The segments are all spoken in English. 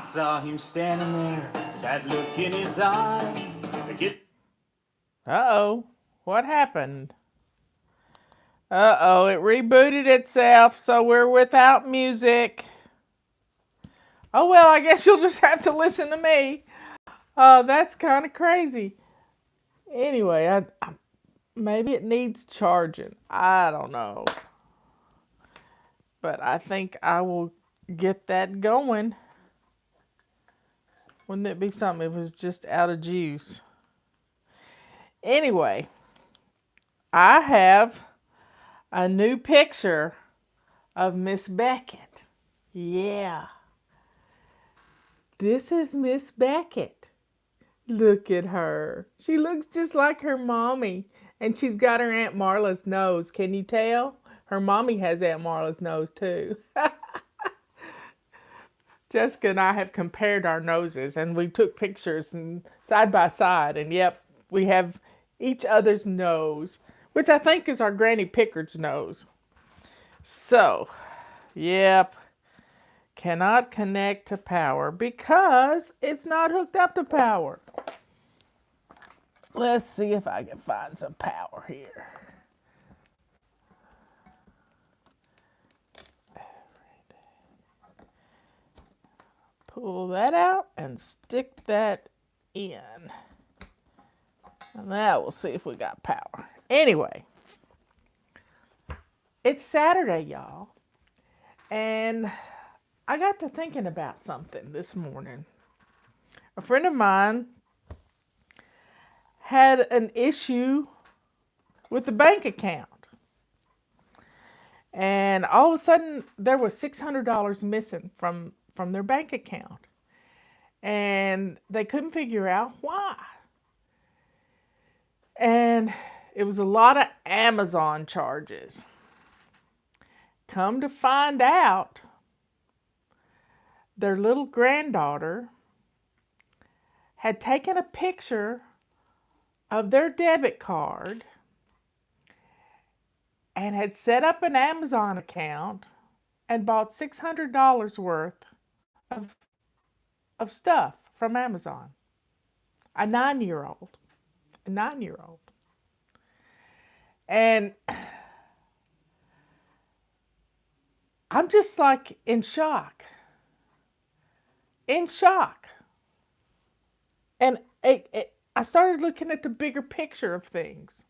saw him standing there, sad look in his eye. Uh-oh. What happened? Uh-oh, it rebooted itself, so we're without music. Oh, well, I guess you'll just have to listen to me. That's kind of crazy. Anyway, maybe it needs charging. I don't know. But I think I will get that going. Wouldn't it be something if it was just out of juice? Anyway, I have a new picture of Miss Beckett. Yeah. This is Miss Beckett. Look at her. She looks just like her mommy. And she's got her Aunt Marla's nose. Can you tell? Her mommy has Aunt Marla's nose too. Jessica and I have compared our noses and we took pictures and side by side. And yep, we have each other's nose, which I think is our Granny Pickard's nose. So, yep. Cannot connect to power because it's not hooked up to power. Let's see if I can find some power here. Pull that out and stick that in. And now we'll see if we got power. Anyway, it's Saturday, y'all. And I got to thinking about something this morning. A friend of mine had an issue with the bank account. And all of a sudden, there was $600 missing from their bank account. And they couldn't figure out why. And it was a lot of Amazon charges. Come to find out, their little granddaughter had taken a picture of their debit card and had set up an Amazon account and bought $600 worth of stuff from Amazon. A 9-year-old. A 9-year-old. And I'm just like in shock. In shock. And I started looking at the bigger picture of things.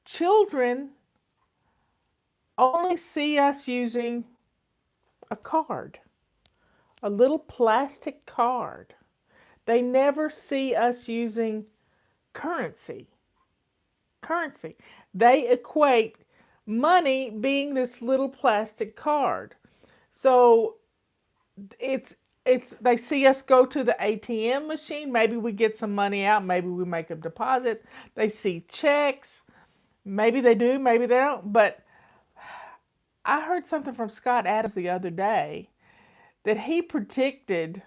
Children only see us using a card, a little plastic card. They never see us using currency. Currency. They equate money being this little plastic card. So they see us go to the ATM machine. Maybe we get some money out. Maybe we make a deposit. They see checks. Maybe they do. Maybe they don't. But I heard something from Scott Adams the other day that he predicted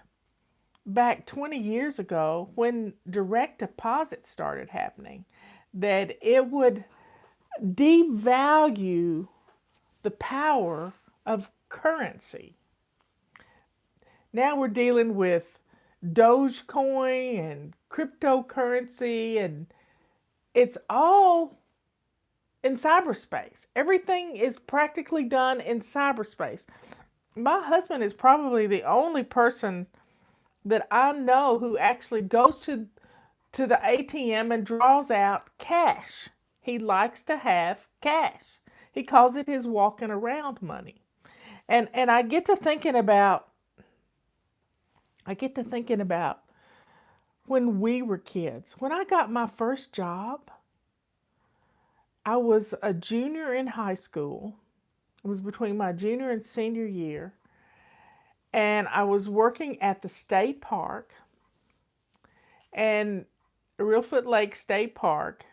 back 20 years ago when direct deposit started happening that it would devalue the power of currency. Now we're dealing with Dogecoin and cryptocurrency, and it's all in cyberspace. Everything is practically done in cyberspace. My husband is probably the only person that I know who actually goes to the ATM and draws out cash. He likes to have cash. He calls it his walking around money. And I get to thinking about when we were kids. When I got my first job, I was a junior in high school. It was between my junior and senior year. And I was working at the state park, and Reelfoot Lake State Park,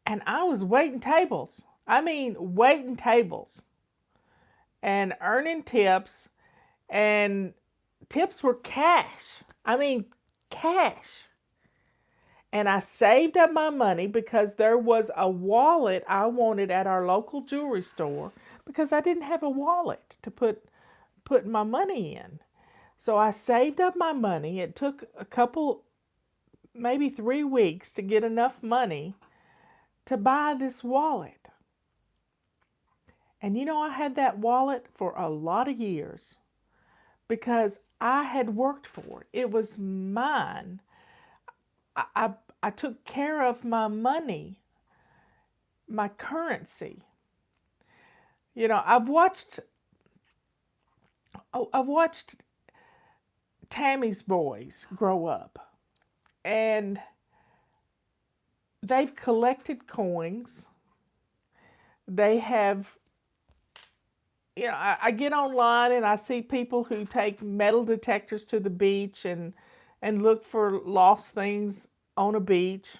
and I was waiting tables. I mean, waiting tables and earning tips, and tips were cash. I mean, cash. And I saved up my money because there was a wallet I wanted at our local jewelry store because I didn't have a wallet to put my money in. So I saved up my money. It took a couple, maybe 3 weeks to get enough money to buy this wallet. And I had that wallet for a lot of years because I had worked for it. It was mine. I took care of my money, my currency. I've watched Tammy's boys grow up, and they've collected coins. They have, I get online and I see people who take metal detectors to the beach and look for lost things on a beach.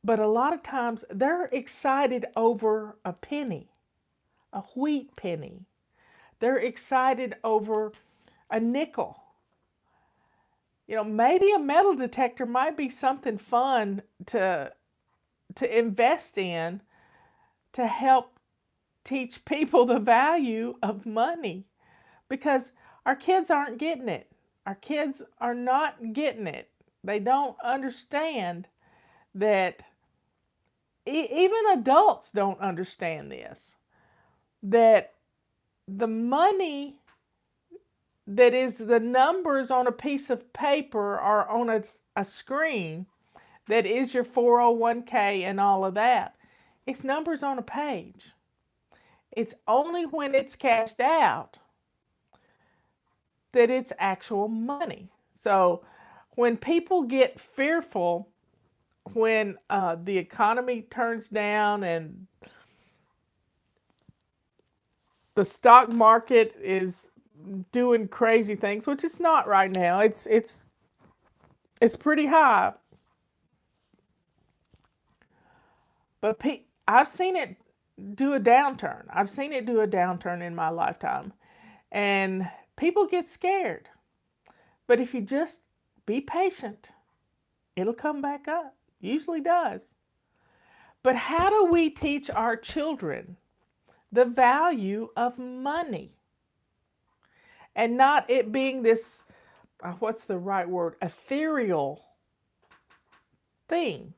But a lot of times they're excited over a penny, a wheat penny. They're excited over a nickel. Maybe a metal detector might be something fun to invest in to help teach people the value of money, because our kids aren't getting it. Our kids are not getting it. They don't understand that. Even adults don't understand this, that the money that is the numbers on a piece of paper or on a screen that is your 401k and all of that, it's numbers on a page. It's only when it's cashed out that it's actual money. So when people get fearful, when the economy turns down and the stock market is doing crazy things, which it's not right now. It's pretty high, but I've seen it do a downturn. I've seen it do a downturn in my lifetime, and people get scared. But if you just be patient, it'll come back up. Usually does. But how do we teach our children the value of money? And not it being this, what's the right word, ethereal thing.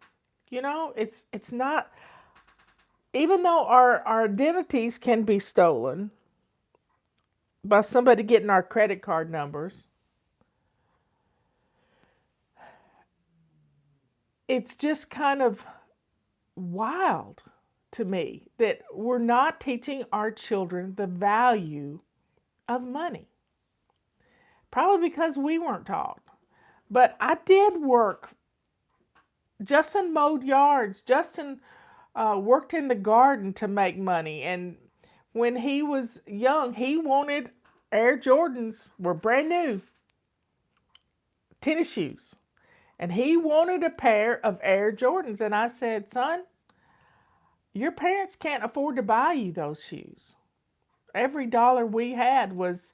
It's not, even though our identities can be stolen by somebody getting our credit card numbers, it's just kind of wild to me that we're not teaching our children the value of money. Probably because we weren't taught. But I did work. Justin mowed yards. Justin worked in the garden to make money. And when he was young, he wanted Air Jordans, were brand new tennis shoes. And he wanted a pair of Air Jordans. And I said, son, your parents can't afford to buy you those shoes. Every dollar we had was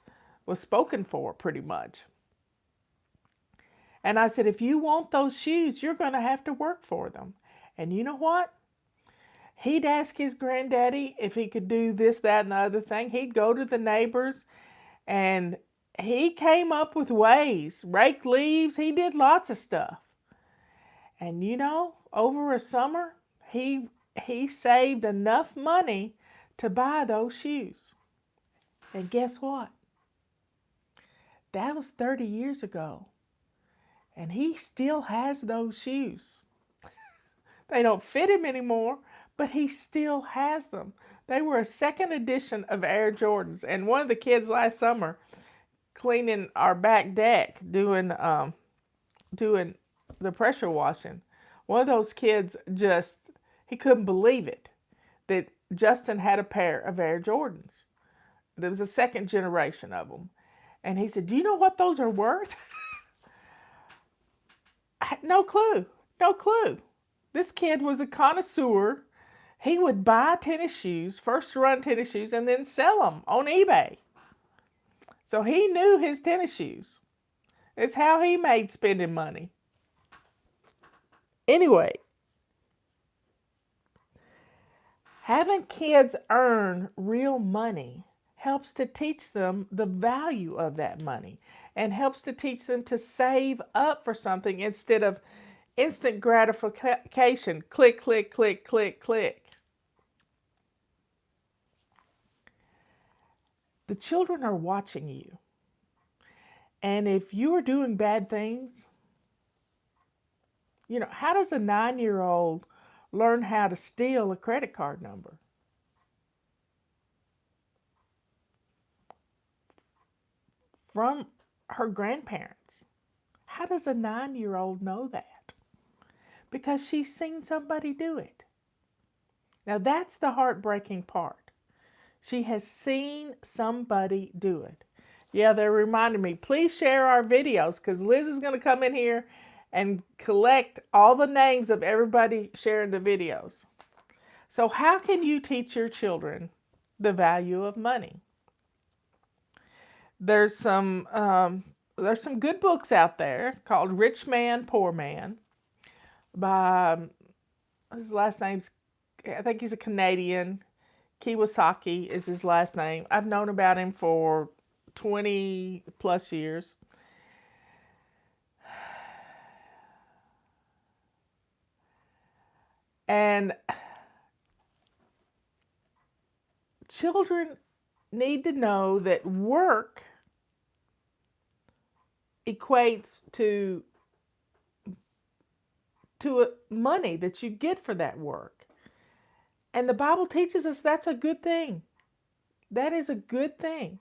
spoken for, pretty much. And I said, if you want those shoes, you're going to have to work for them. And you know what? He'd ask his granddaddy if he could do this, that, and the other thing. He'd go to the neighbors, and he came up with ways, raked leaves. He did lots of stuff. And over a summer, he saved enough money to buy those shoes. And guess what? That was 30 years ago. And he still has those shoes. They don't fit him anymore, but he still has them. They were a second edition of Air Jordans. And one of the kids last summer, cleaning our back deck, doing the pressure washing, one of those kids he couldn't believe it, that Justin had a pair of Air Jordans. There was a second generation of them. And he said, do you know what those are worth? No clue. No clue. This kid was a connoisseur. He would buy tennis shoes, first run tennis shoes, and then sell them on eBay. So he knew his tennis shoes. It's how he made spending money. Anyway, having kids earn real money helps to teach them the value of that money and helps to teach them to save up for something instead of instant gratification. Click, click, click, click, click. The children are watching you. And if you are doing bad things, how does a 9-year-old learn how to steal a credit card number? From her grandparents. How does a 9-year-old know that? Because she's seen somebody do it. Now that's the heartbreaking part. She has seen somebody do it. Yeah, they're reminding me, please share our videos because Liz is going to come in here and collect all the names of everybody sharing the videos. So how can you teach your children the value of money? There's some good books out there called Rich Man, Poor Man by, his last name's, I think he's a Canadian. Kiyosaki is his last name. I've known about him for 20 plus years. And children need to know that work equates to money that you get for that work. And the Bible teaches us that's a good thing. That is a good thing.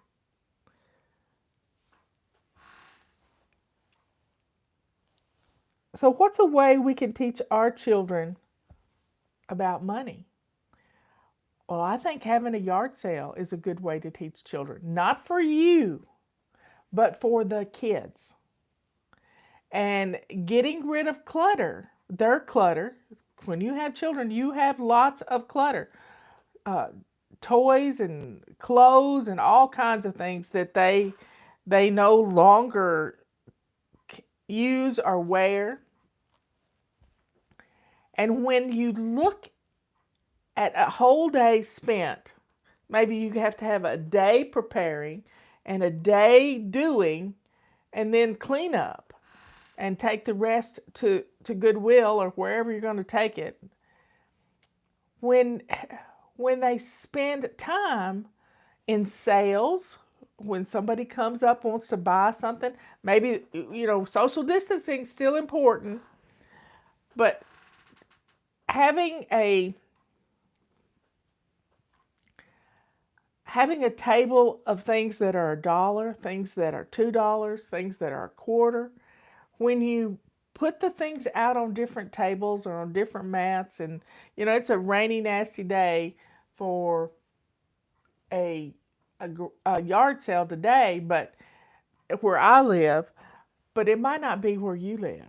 So what's a way we can teach our children about money? Well, I think having a yard sale is a good way to teach children. Not for you, but for the kids. And getting rid of clutter. Their clutter. When you have children, you have lots of clutter. Toys and clothes and all kinds of things that they no longer use or wear. And when you look at a whole day spent, maybe you have to have a day preparing and a day doing and then clean up and take the rest to Goodwill or wherever you're going to take it. When they spend time in sales, when somebody comes up wants to buy something, maybe social distancing is still important, but having a table of things that are $1, things that are $2, things that are a quarter, when you put the things out on different tables or on different mats, and it's a rainy, nasty day for a yard sale today, but where I live, but it might not be where you live.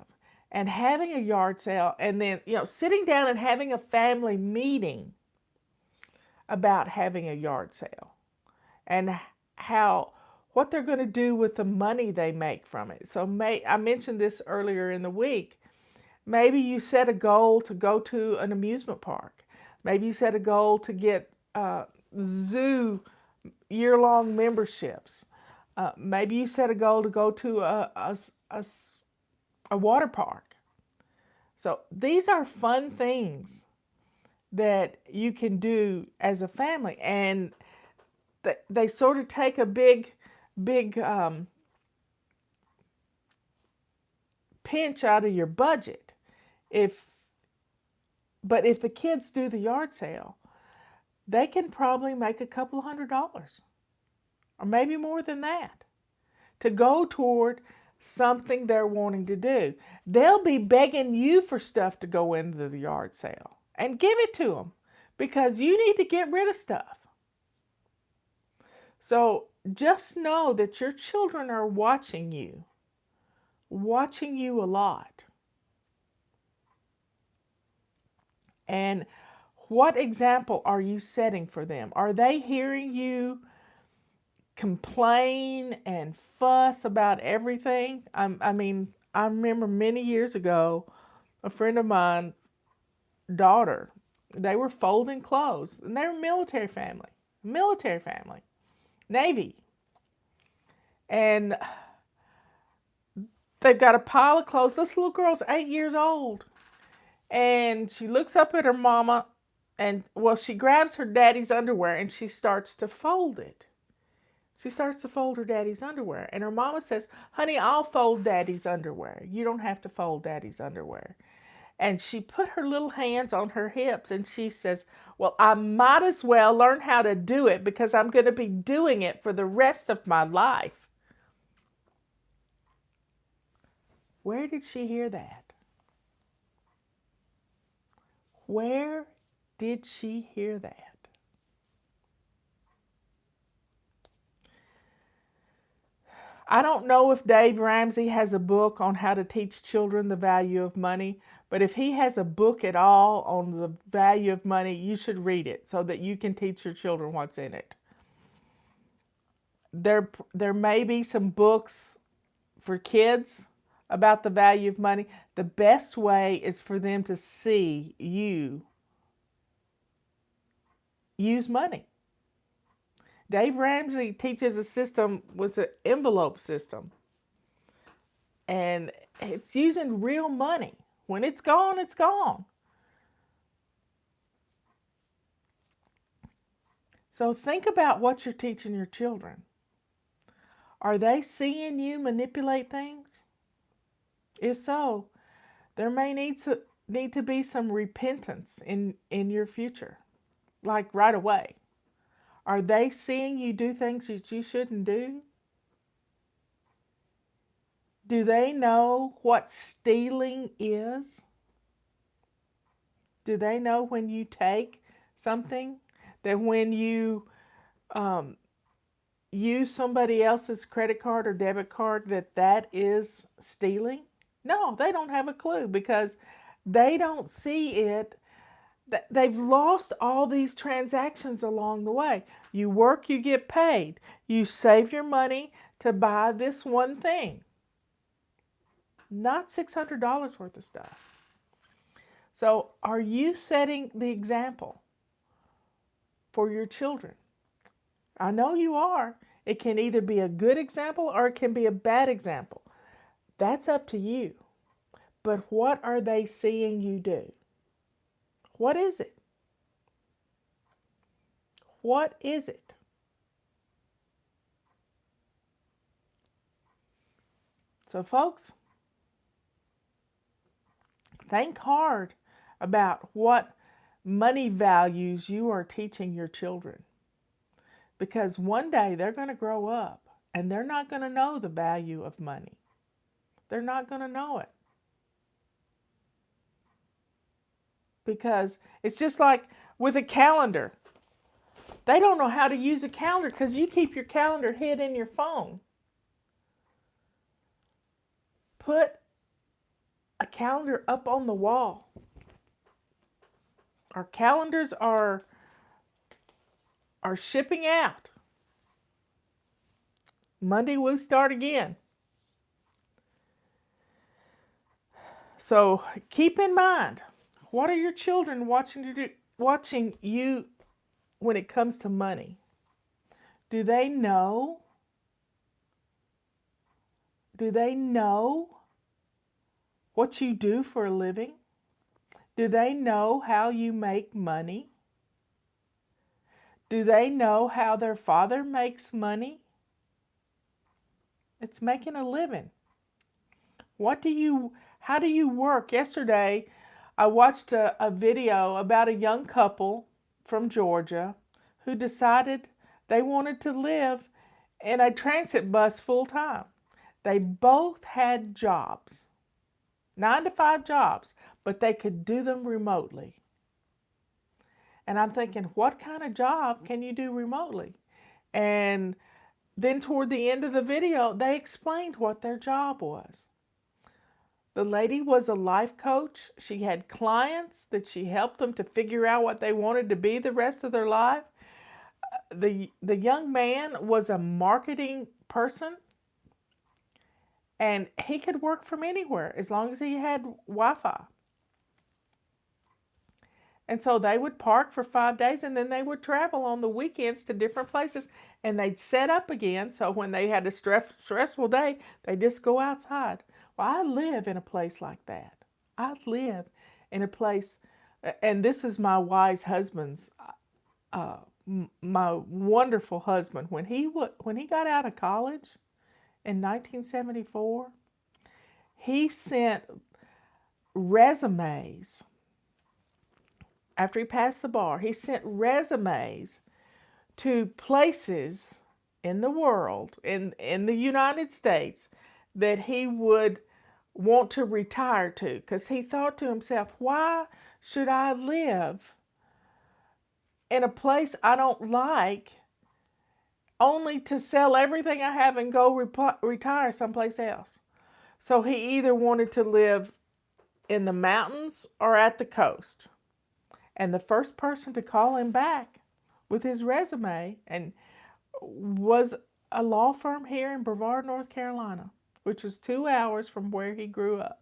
And having a yard sale and then, sitting down and having a family meeting about having a yard sale and what they're going to do with the money they make from it. So I mentioned this earlier in the week. Maybe you set a goal to go to an amusement park. Maybe you set a goal to get zoo year-long memberships. Maybe you set a goal to go to a water park. So these are fun things that you can do as a family, and they sort of take a big pinch out of your budget. But if the kids do the yard sale, they can probably make a couple $100 or maybe more than that to go toward something they're wanting to do. They'll be begging you for stuff to go into the yard sale, and give it to them because you need to get rid of stuff. So just know that your children are watching you a lot. And what example are you setting for them? Are they hearing you complain and fuss about everything? I remember many years ago, a friend of mine's daughter, they were folding clothes, and they were military family. Navy. And they've got a pile of clothes. This little girl's 8 years old. And she looks up at her mama and, well, she grabs her daddy's underwear and she starts to fold it. She starts to fold her daddy's underwear. And her mama says, honey, I'll fold daddy's underwear. You don't have to fold daddy's underwear. And she put her little hands on her hips and she says, well, I might as well learn how to do it because I'm going to be doing it for the rest of my life. Where did she hear that? Where did she hear that? I don't know if Dave Ramsey has a book on how to teach children the value of money, but if he has a book at all on the value of money, you should read it so that you can teach your children what's in it. There may be some books for kids about the value of money. The best way is for them to see you use money. Dave Ramsey teaches a system with an envelope system. And it's using real money. When it's gone, it's gone. So think about what you're teaching your children. Are they seeing you manipulate things? If so, there may need to be some repentance in your future, like right away. Are they seeing you do things that you shouldn't do? Do they know what stealing is? Do they know when you take something, that when you use somebody else's credit card or debit card, that is stealing? No, they don't have a clue because they don't see it. They've lost all these transactions along the way. You work, you get paid. You save your money to buy this one thing. Not $600 worth of stuff. So are you setting the example for your children? I know you are. It can either be a good example or it can be a bad example. That's up to you. But what are they seeing you do? What is it? What is it? So, folks, think hard about what money values you are teaching your children. Because one day they're going to grow up and they're not going to know the value of money. They're not going to know it. Because it's just like with a calendar. They don't know how to use a calendar because you keep your calendar hid in your phone. Put a calendar up on the wall. Our calendars are shipping out. Monday we'll start again. So keep in mind, what are your children watching you when it comes to money? Do they know? Do they know what you do for a living? Do they know how you make money? Do they know how their father makes money? It's making a living. How do you work? Yesterday, I watched a video about a young couple from Georgia who decided they wanted to live in a transit bus full time. They both had jobs, 9-to-5 jobs, but they could do them remotely. And I'm thinking, what kind of job can you do remotely? And then toward the end of the video, they explained what their job was. The lady was a life coach. She had clients that she helped them to figure out what they wanted to be the rest of their life. The young man was a marketing person, and he could work from anywhere as long as he had Wi-Fi. And so they would park for 5 days and then they would travel on the weekends to different places and they'd set up again. So when they had a stressful day, they just go outside. Well, I live in a place like that. I live in a place, and this is my wise husband's, my wonderful husband. When he got out of college in 1974, he sent resumes. After he passed the bar, he sent resumes to places in the world, in the United States, that he would want to retire to, because he thought to himself, why should I live in a place I don't like only to sell everything I have and go retire someplace else? So he either wanted to live in the mountains or at the coast. And the first person to call him back with his resume and was a law firm here in Brevard, North Carolina, which was 2 hours from where he grew up,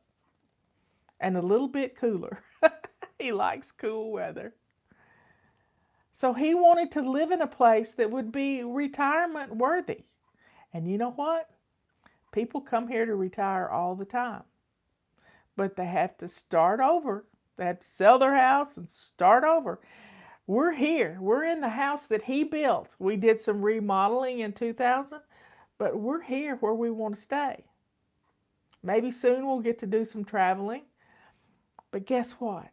and a little bit cooler. He likes cool weather. So he wanted to live in a place that would be retirement worthy. And you know what? People come here to retire all the time, but they have to start over. They have to sell their house and start over. We're here. We're in the house that he built. We did some remodeling in 2000, but we're here where we want to stay. Maybe soon we'll get to do some traveling. But guess what?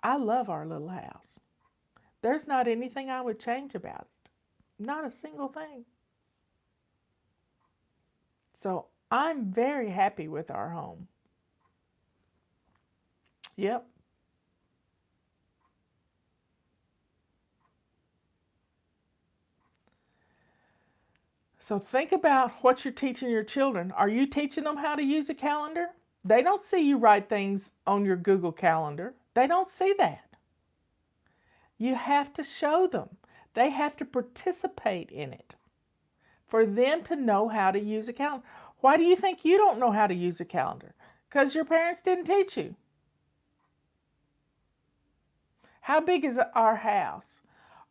I love our little house. There's not anything I would change about it. Not a single thing. So I'm very happy with our home. Yep. So think about what you're teaching your children. Are you teaching them how to use a calendar? They don't see you write things on your Google Calendar. They don't see that. You have to show them. They have to participate in it for them to know how to use a calendar. Why do you think you don't know how to use a calendar? Because your parents didn't teach you. How big is our house?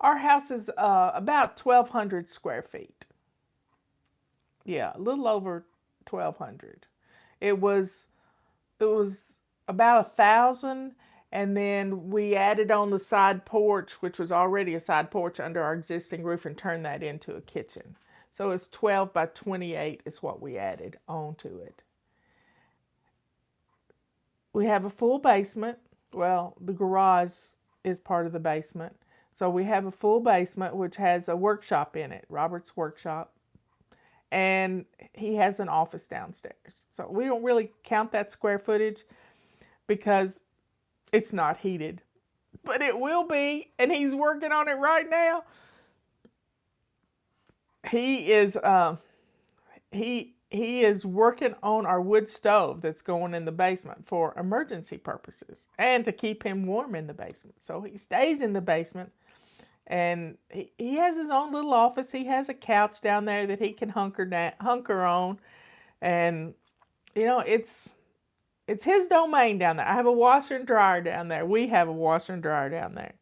Our house is about 1,200 square feet. Yeah, a little over 1,200. It was about 1,000, and then we added on the side porch, which was already a side porch under our existing roof, and turned that into a kitchen. So it's 12 by 28 is what we added onto it. We have a full basement. Well, the garage is part of the basement. So we have a full basement, which has a workshop in it, Robert's workshop. And he has an office downstairs. So we don't really count that square footage because it's not heated. But it will be, and he's working on it right now. He is working on our wood stove that's going in the basement for emergency purposes and to keep him warm in the basement. So he stays in the basement, and he has his own little office. He has a couch down there that he can hunker on, and you know it's his domain down there. I have a washer and dryer down there. We have a washer and dryer down there,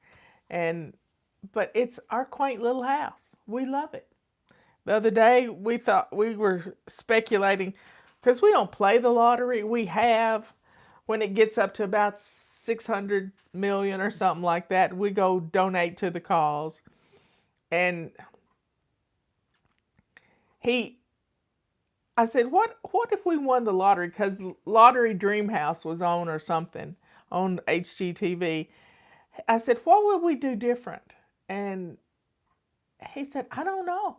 but it's our quaint little house. We love it. The other day, we were speculating, because we don't play the lottery. We have, when it gets up to about 600 million or something like that, we go donate to the cause. And I said, what if we won the lottery? Because Lottery Dream House was on or something, on HGTV. I said, what would we do different? And he said, I don't know.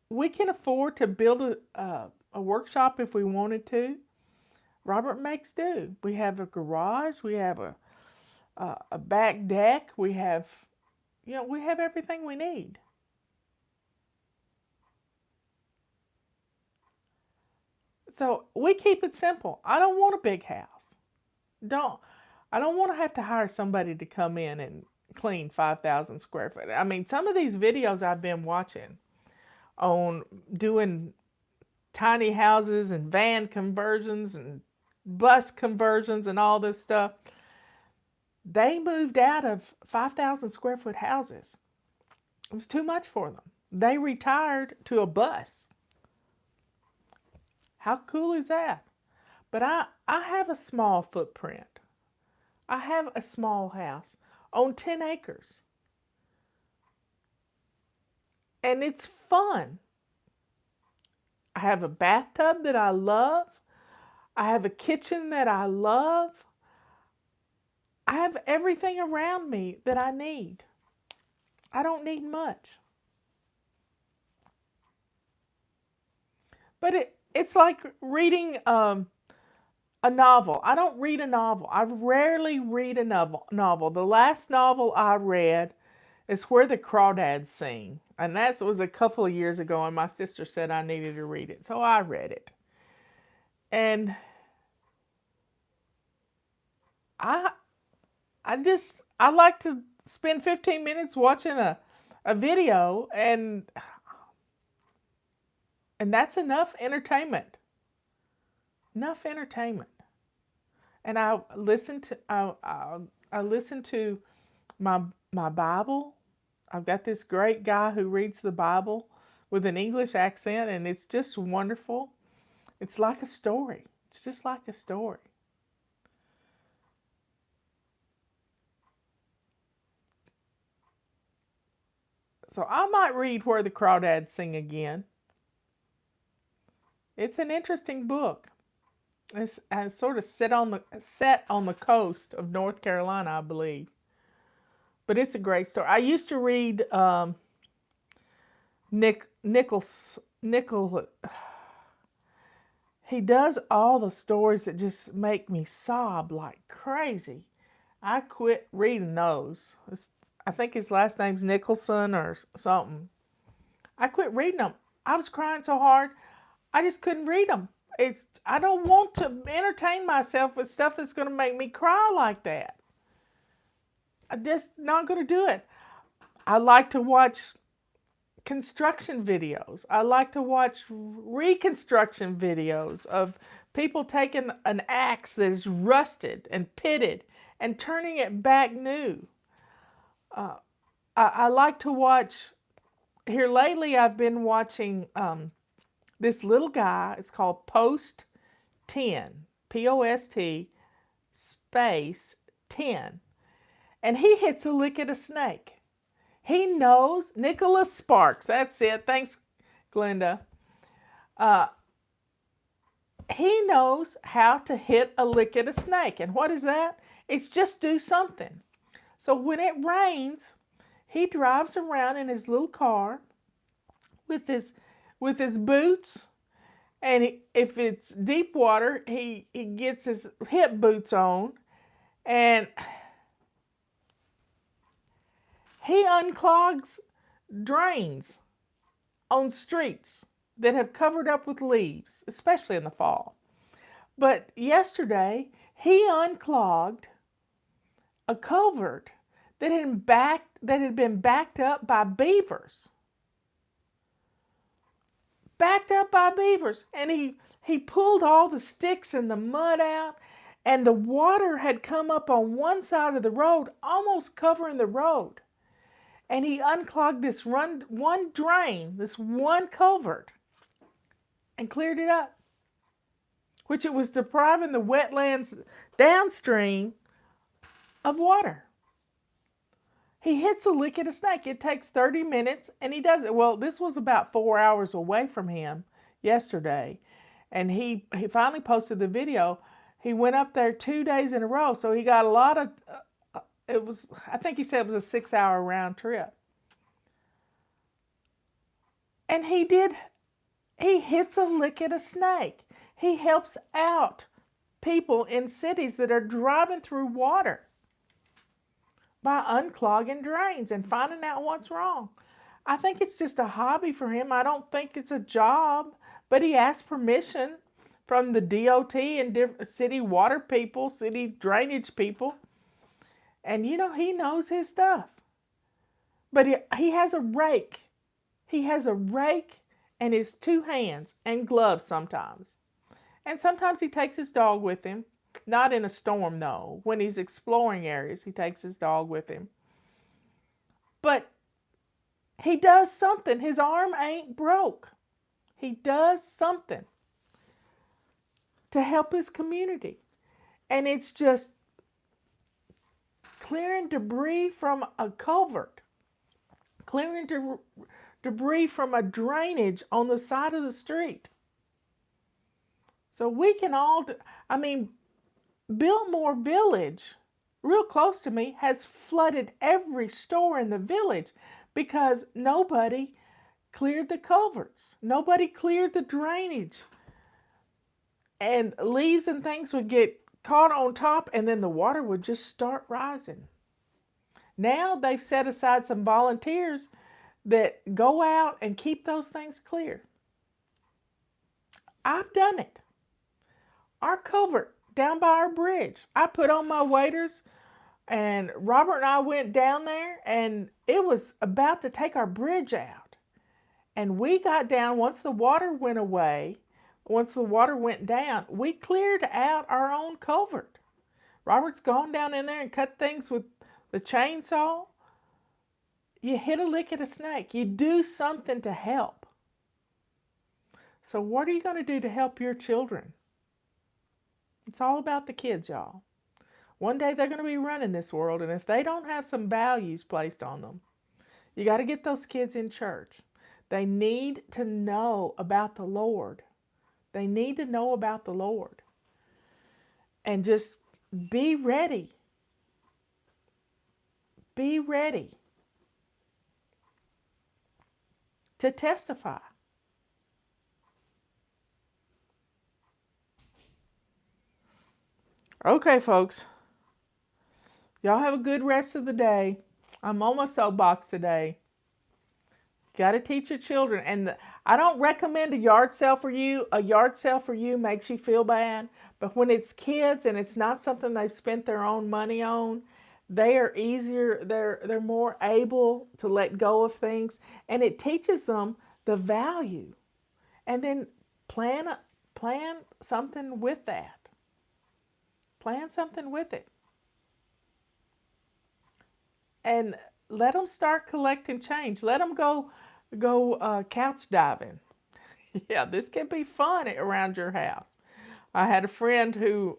We can afford to build a workshop if we wanted to. Robert makes do. We have a garage. We have a back deck. We have everything we need. So we keep it simple. I don't want a big house. I don't want to have to hire somebody to come in and clean 5,000 square foot. I mean, some of these videos I've been watching on doing tiny houses and van conversions and bus conversions and all this stuff, They moved out of 5,000 square foot houses. It was too much for them. They retired to a bus. How cool is that? But I have a small footprint. I have a small house on 10 acres. And it's fun. I have a bathtub that I love. I have a kitchen that I love. I have everything around me that I need. I don't need much. But it's like reading a novel. I don't read a novel. I rarely read a novel. The last novel I read is Where the Crawdads Sing. And that was a couple of years ago, and my sister said I needed to read it. So I read it. And I I like to spend 15 minutes watching a video, and that's enough entertainment. Enough entertainment. And I listen to my Bible. I've got this great guy who reads the Bible with an English accent, and it's just wonderful. It's like a story. It's just like a story. So I might read Where the Crawdads Sing again. It's an interesting book. It's sort of set on the coast of North Carolina, I believe. But it's a great story. I used to read Nichols. He does all the stories that just make me sob like crazy. I quit reading those. I think his last name's Nicholson or something. I quit reading them. I was crying so hard, I just couldn't read them. I don't want to entertain myself with stuff that's going to make me cry like that. I'm just not going to do it. I like to watch construction videos. I like to watch reconstruction videos of people taking an axe that is rusted and pitted and turning it back new. I like to watch, here lately I've been watching this little guy. It's called Post 10, P-O-S-T space 10. And he hits a lick at a snake. He knows, Nicholas Sparks, that's it. Thanks, Glenda. He knows how to hit a lick at a snake. And what is that? It's just do something. So when it rains, he drives around in his little car with his boots, and if it's deep water, he gets his hip boots on, and he unclogs drains on streets that have covered up with leaves, especially in the fall. But yesterday, he unclogged a culvert that had been backed up by beavers. Backed up by beavers. And he pulled all the sticks and the mud out, and the water had come up on one side of the road, almost covering the road. And he unclogged this one drain, this one culvert, and cleared it up, which it was depriving the wetlands downstream of water. He hits a lick at a snake. It takes 30 minutes, and he does it. Well, this was about 4 hours away from him yesterday, and he finally posted the video. He went up there 2 days in a row, so he got a lot of, I think he said it was a 6-hour round trip. And he hits a lick at a snake. He helps out people in cities that are driving through water by unclogging drains and finding out what's wrong. I think it's just a hobby for him. I don't think it's a job, but he asked permission from the DOT and different city water people, city drainage people. And he knows his stuff. But he has a rake. He has a rake and his 2 hands and gloves sometimes. And sometimes he takes his dog with him. Not in a storm, though. When he's exploring areas, he takes his dog with him. But he does something. His arm ain't broke. He does something to help his community. And it's just clearing debris from a culvert, clearing debris from a drainage on the side of the street. So we can all, Biltmore Village, real close to me, has flooded every store in the village because nobody cleared the culverts. Nobody cleared the drainage. And leaves and things would get caught on top, and then the water would just start rising. Now they've set aside some volunteers that go out and keep those things clear. I've done it. Our culvert down by our bridge, I put on my waders, and Robert and I went down there, and it was about to take our bridge out. And we got down, once the water went away, once the water went down, we cleared out our own culvert. Robert's gone down in there and cut things with the chainsaw. You hit a lick at a snake. You do something to help. So what are you going to do to help your children? It's all about the kids, y'all. One day they're going to be running this world, and if they don't have some values placed on them, you got to get those kids in church. They need to know about the Lord. They need to know about the Lord. And just be ready. Be ready to testify. Okay, folks. Y'all have a good rest of the day. I'm on my soapbox today. Got to teach your children. And I don't recommend a yard sale for you. A yard sale for you makes you feel bad. But when it's kids and it's not something they've spent their own money on, they are easier, they're more able to let go of things. And it teaches them the value. And then plan something with that. Plan something with it. And let them start collecting change. Let them go couch diving. Yeah, this can be fun around your house. I had a friend who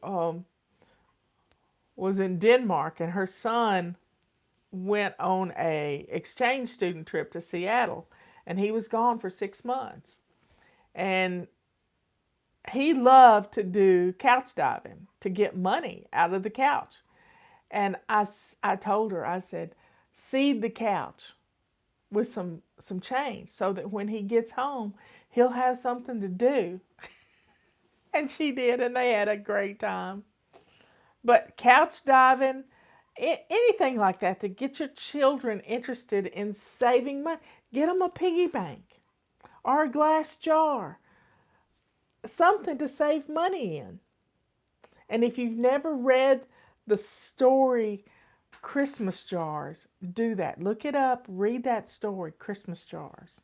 was in Denmark, and her son went on a exchange student trip to Seattle, and he was gone for 6 months. And he loved to do couch diving to get money out of the couch. And I told her, I said, seed the couch with some change so that when he gets home, he'll have something to do. And she did, and they had a great time. But couch diving, anything like that to get your children interested in saving money. Get them a piggy bank or a glass jar, something to save money in. And if you've never read the story Christmas Jars, do that. Look it up, read that story, Christmas Jars.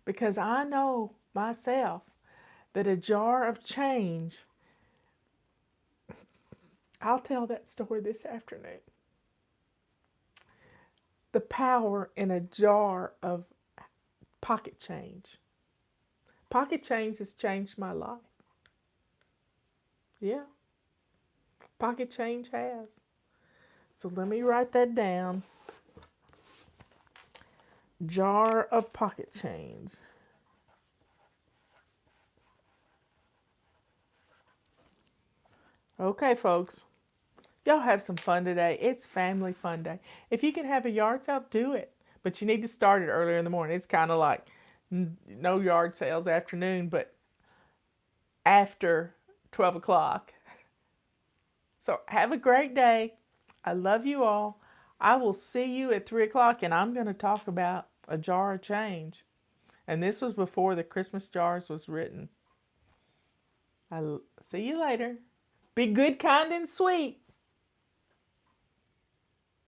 Because I know myself that a jar of change, I'll tell that story this afternoon. The power in a jar of pocket change. Pocket change has changed my life. Yeah. Pocket change has. So let me write that down. Jar of pocket change. Okay, folks. Y'all have some fun today. It's family fun day. If you can have a yard sale, do it. But you need to start it earlier in the morning. It's kind of like no yard sales afternoon, but after 12 o'clock. So have a great day. I love you all. I will see you at 3 o'clock, and I'm going to talk about a jar of change. And this was before the Christmas Jars was written. I'll see you later. Be good, kind, and sweet.